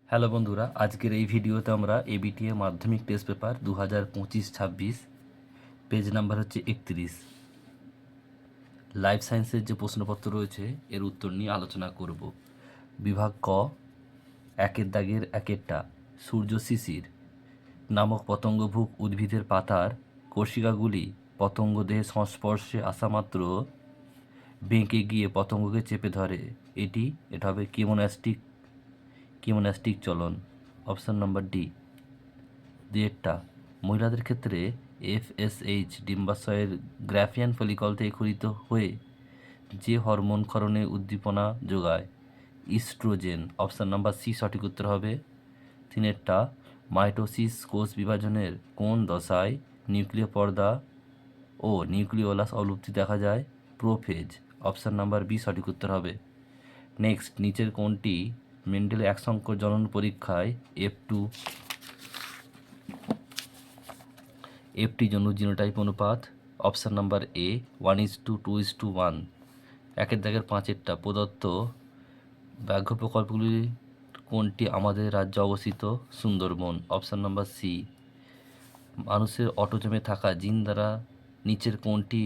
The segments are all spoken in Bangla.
হ্যালো বন্ধুরা, আজকের এই ভিডিওতে আমরা এবিটিএ মাধ্যমিক টেস্ট পেপার 2025-26 পেজ নাম্বার হচ্ছে 31 লাইফ সায়েন্সের যে প্রশ্নপত্র রয়েছে এর উত্তর নিয়ে আলোচনা করব। বিভাগ ক, একের দাগের একেরটা, সূর্য শিশির নামক পতঙ্গভুক উদ্ভিদের পাতার কোষিকাগুলি পতঙ্গ দেহের সংস্পর্শে আসা মাত্র বেঁকে গিয়ে পতঙ্গকে চেপে ধরে। এটা হবে কিমোন্যাস্টিক চলন। Option number D. দুইয়েরটা, মহিলাদের ক্ষেত্রে এফএসএইচ ডিম্বাশয়ের গ্রাফিয়ান ফলিকল থেকে ক্ষরিত হয়ে যে হরমোন ক্ষরণে উদ্দীপনা যোগায়, ইস্ট্রোজেন। অপশান নাম্বার সি সঠিক উত্তর হবে। তিনেরটা, মাইটোসিস কোষ বিভাজনের কোন দশায় নিউক্লিয় পর্দা ও নিউক্লিওলাস অবলুপ্তি দেখা যায়, প্রোফেজ। অপশান নাম্বার বি সঠিক উত্তর হবে। নেক্সট, নিচের কোনটি মেন্ডেল এক সংকর জনন পরীক্ষায় এফটি জন্য জিনোটাইপ অনুপাত? অপশান নাম্বার এ 1:2:1। একের দাগের পাঁচেরটা, প্রদত্ত ব্যাঘ্র প্রকল্পগুলি কোনটি আমাদের রাজ্যে অবস্থিত? সুন্দরবন। Option number C. মানুষের অটোজমে থাকা জিন দ্বারা নিচের কোনটি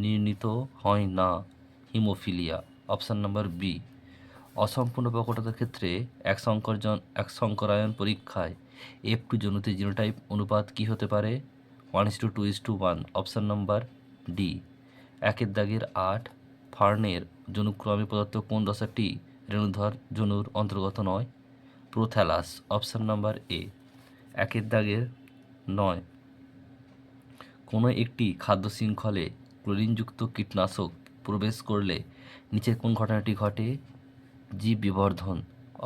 নির্ণীত হয় না? হিমোফিলিয়া। Option number B. অসম্পূর্ণ প্রকটতার ক্ষেত্রে এক সংকরায়ন পরীক্ষায় F2 জনুতে জিনোটাইপ অনুপাত কী হতে পারে? 1:2:1। Option number D. একের দাগের 8, ফার্নের জনুক্রমে প্রদত্ত কোন দশাটি রেণুধর জনুর অন্তর্গত নয়? প্রোথ্যালাস। অপশান নাম্বার এ। একের দাগের 9, কোনো একটি খাদ্য শৃঙ্খলে ক্লোরিনযুক্ত কীটনাশক প্রবেশ করলে নিচের কোন ঘটনাটি ঘটে? জীব বিবর্ধন।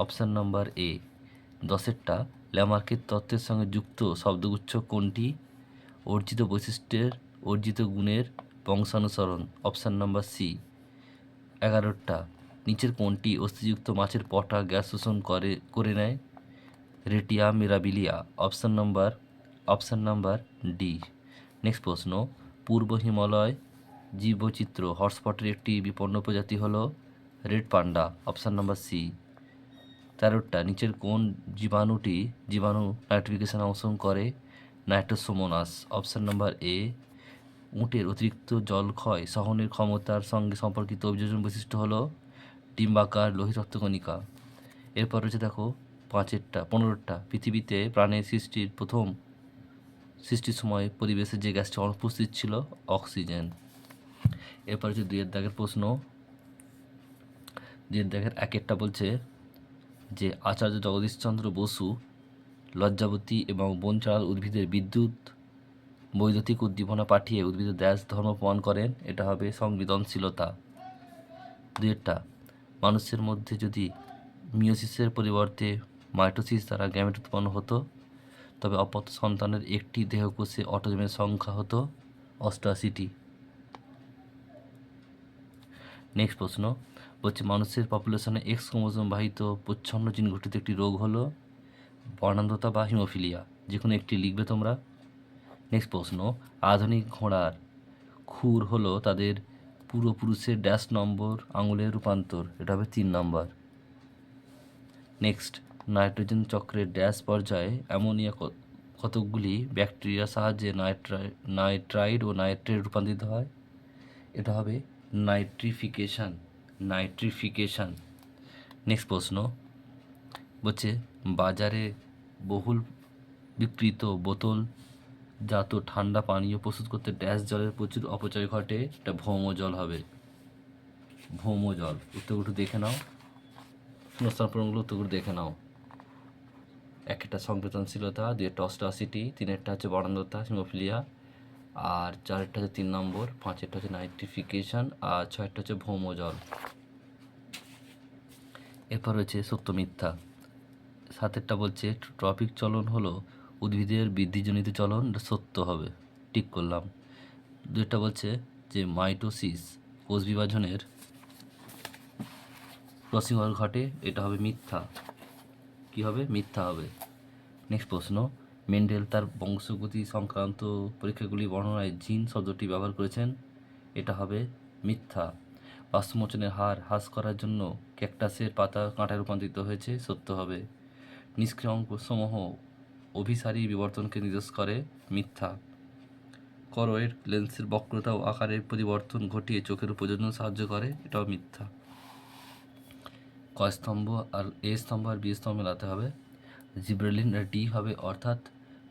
অপশান নাম্বার এ। 10এরটা, ল্যামার্কের তত্ত্বের সঙ্গে যুক্ত শব্দগুচ্ছ কোনটি? অর্জিত বৈশিষ্ট্যের অর্জিত গুণের বংশানুসরণ। Option number C. 11টা, নিচের কোনটি অস্থিযুক্ত মাছের পটা গ্যাস শোষণ করে নেয়? Retia mirabilia. Option number D. Next প্রশ্ন, পূর্ব হিমালয় জীববৈচিত্র্য হটস্পটের একটি বিপন্ন প্রজাতি হল red panda. Option number C. 13টা, নিচের কোন জীবাণু নাইট্রিফিকেশন অংশগ্রহণ করে? নাইট্রোসোমোনাস। Option number A. উটের অতিরিক্ত জলক্ষয় সহনের ক্ষমতার সঙ্গে সম্পর্কিত অভিযোজন বৈশিষ্ট্য হলো ডিম্বাকার লোহিত রক্তকণিকা। এরপর রয়েছে দেখো 15টা, পৃথিবীতে প্রাণের সৃষ্টির সময় পরিবেশে যে গ্যাসটি অনুপস্থিত ছিল, অক্সিজেন। এরপর হচ্ছে দুইয়ের দাগের প্রশ্ন। দুইয়ের দাগের একেরটা বলছে যে আচার্য জগদীশচন্দ্র বসু লজ্জাবতী এবং বনচাঁড়াল উদ্ভিদের বৈদ্যুতিক উদ্দীপনা পাঠিয়ে উদ্ভিদের ধর্ম প্রমাণ করেন। এটা হবে সংবেদনশীলতা। দুইয়েরটা, মানুষের মধ্যে যদি মিওসিসের পরিবর্তে মাইটোসিস দ্বারা গ্যামেট উৎপন্ন হতো তবে অপত্য সন্তানের একটি দেহকোষে অটোজমের সংখ্যা হতো 88টি। নেক্সট প্রশ্ন বলছে মানুষের পপুলেশনে এক্স ক্রোমোজোম বাহিত প্রচ্ছন্ন জিন ঘটিত একটি রোগ হলো বর্ণান্ধতা বা হিমোফিলিয়া। যে কোনো একটি লিখবে তোমরা। নেক্সট প্রশ্ন, আধুনিক ঘোড়ার খুর হলো তাদের পূর্বপুরুষের ড্যাশ নম্বর আঙুলের রূপান্তর। এটা হবে 3 নম্বর। নেক্সট, নাইট্রোজেন চক্রের ড্যাশ পর্যায়ে অ্যামোনিয়া কতকগুলি ব্যাকটেরিয়ার সাহায্যে নাইট্রাইড ও নাইট্রেট রূপান্তরিত হয়? এটা হবে নাইট্রিফিকেশন। নেক্সট প্রশ্ন বলছে বাজারে বহুল বিক্রিত বোতলজাত ঠান্ডা পানীয় প্রস্তুত করতে ড্যাশ জলের প্রচুর অপচয় ঘটে। এটা ভৌমজল হবে। ভৌমজল। উত্তরগুলো দেখে নাও, শূন্যস্থান পূরণগুলো উত্তরগুলো দেখে নাও। একটা সংবেদনশীলতা, 2টা অস্টাসিটি, 3টা হচ্ছে বর্ণান্ধতা হিমোফিলিয়া, আর 4টা হচ্ছে 3 নম্বর, 5টা হচ্ছে নাইট্রিফিকেশন, আর 6টা হচ্ছে ভৌমজল। এরপর হচ্ছে সত্য মিথ্যা। 7টা বলছে ট্রপিক চলন হলো উদ্ভিদের বৃদ্ধিজনিত চলন। এটা সত্য হবে, ঠিক করলাম। 2টা বলছে যে মাইটোসিস কোষ বিভাজনের ক্রসিং ওভার ঘটে। এটা হবে মিথ্যা। কি হবে? মিথ্যা হবে। নেক্সট প্রশ্ন, মেন্ডেল তার বংশগতি সংক্রান্ত পরীক্ষাগুলি বর্ণনায় জিন শব্দটি ব্যবহার করেছেন। এটা হবে মিথ্যা। বাস্তুমোচনের হার হ্রাস করার জন্য ক্যাকটাসের পাতা কাঁটায় রূপান্তরিত হয়েছে। সত্য হবে। নিষ্ক্রিয় অঙ্কসমূহ অভিসারী বিবর্তনকে নির্দেশ করে, মিথ্যা। করোয়েড লেন্সের বক্রতা ও আকারের পরিবর্তন ঘটিয়ে চোখের উপযোজনে সাহায্য করে, এটাও মিথ্যা। ক স্তম্ভ আর এ স্তম্ভ আর বি স্তম্ভ মেলাতে হবে। জিব্রেলিন এটা ডি হবে, অর্থাৎ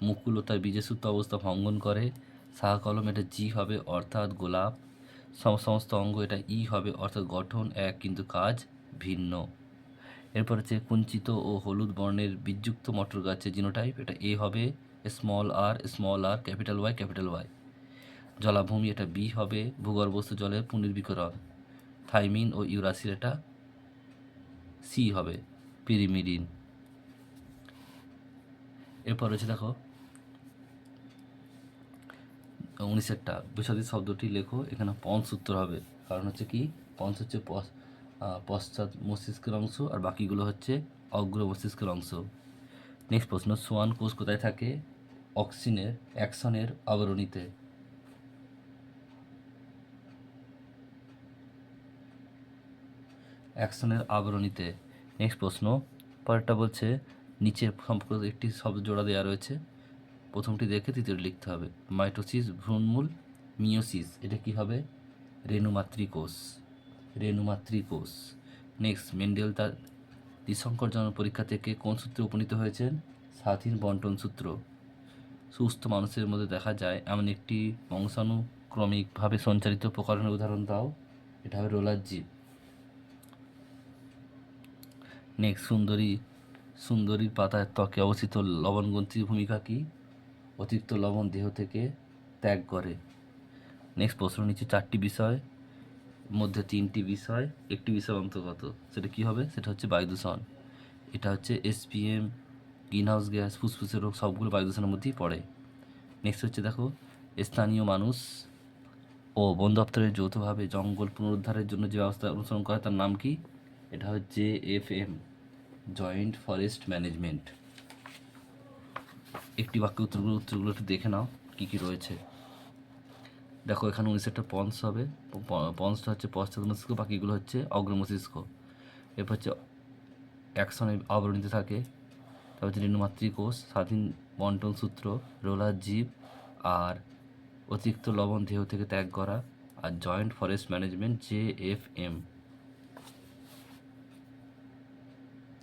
মুকুল ও তার বীজসূত্র অবস্থা ভঙ্গন করে। শাহ কলম এটা জি হবে, অর্থাৎ গোলাপ। সমস্ত অঙ্গ এটা ই হবে, অর্থাৎ গঠন এক কিন্তু কাজ ভিন্ন। এরপর হচ্ছে কুঞ্চিত ও হলুদ বর্ণের বীজযুক্ত মটর গাছের জিনোটাইপ, এটা এ হবে, স্মল আর ক্যাপিটাল ওয়াই। জলাভূমি এটা বি হবে, ভূগর্ভস্থ জলের পুনর্বিকরণ। থাইমিন ও ইউরাসিল এটা সি হবে, পিরিমিডিন। এরপর হচ্ছে দেখো 19-এরটা বিশদী শব্দটি লেখো। এখানে পঞ্চ সূত্র হবে, কারণ হচ্ছে কি পঞ্চ হচ্ছে পশ্চাৎ মস্তিষ্কের অংশ আর বাকিগুলো হচ্ছে অগ্র মস্তিষ্কের অংশ। নেক্সট প্রশ্ন, সোয়ান কোষ কোথায় থাকে? অ্যাকশনের আবরণীতে। নেক্সট প্রশ্ন, পরেরটা বলছে নিচে সম্পর্কিত একটি শব্দ জোড়া দেওয়া রয়েছে, প্রথমটি দেখে তৃতীয়টি লিখতে হবে। মাইটোসিস ভ্রূণমূল, মিওসিস এটা কি হবে? রেণুমাতৃকোষ। নেক্সট, মেন্ডেল তার দ্বিসংকর জন্ম পরীক্ষা থেকে কোন সূত্রে উপনীত হয়েছেন? স্বাধীন বন্টন সূত্র। সুস্থ মানুষের মধ্যে দেখা যায় এমন একটি বংশানুক্রমিকভাবে সঞ্চালিত প্রকরণের উদাহরণ দাও। এটা হবে রোলার জীব। নেক্সট, সুন্দরীর পাতার ত্বকে অবস্থিত লবণগ্রন্থির ভূমিকা কি? অতিরিক্ত লবণ দেহ থেকে ত্যাগ করে। নেক্সট প্রশ্ন, নিচে 4টি বিষয় মধ্যে 3টি বিষয় একটি বিষয় অন্তর্গত, সেটা কি হবে? সেটা হচ্ছে বায়ু দূষণ। এটা হচ্ছে SPM, গ্রিনহাউস গ্যাস, ফুসফুসের রোগ, সবগুলো বায়ু দূষণের মধ্যেই পড়ে। নেক্সট হচ্ছে দেখো, স্থানীয় মানুষ ও বন দপ্তরের যৌথভাবে জঙ্গল পুনরুদ্ধারের জন্য যে ব্যবস্থা অনুসরণ করে তার নাম কি? এটা হচ্ছে JFM, জয়েন্ট ফরেস্ট ম্যানেজমেন্ট। একটি বাক্যে উত্তরগুলো একটু দেখে নাও কী কী রয়েছে। দেখো এখানে 19-একটা পন্স হবে, পন্সটা হচ্ছে পশ্চাৎ মস্তিষ্ক, বাকিগুলো হচ্ছে অগ্র মস্তিষ্ক। এরপর হচ্ছে অ্যাকশনে আবরণীতে থাকে, তারপর হচ্ছে রেণুমাতৃকোষ, স্বাধীন বন্টন সূত্র, রোলার জীব, আর অতিরিক্ত লবণ দেহ থেকে ত্যাগ করা, আর জয়েন্ট ফরেস্ট ম্যানেজমেন্ট JFM।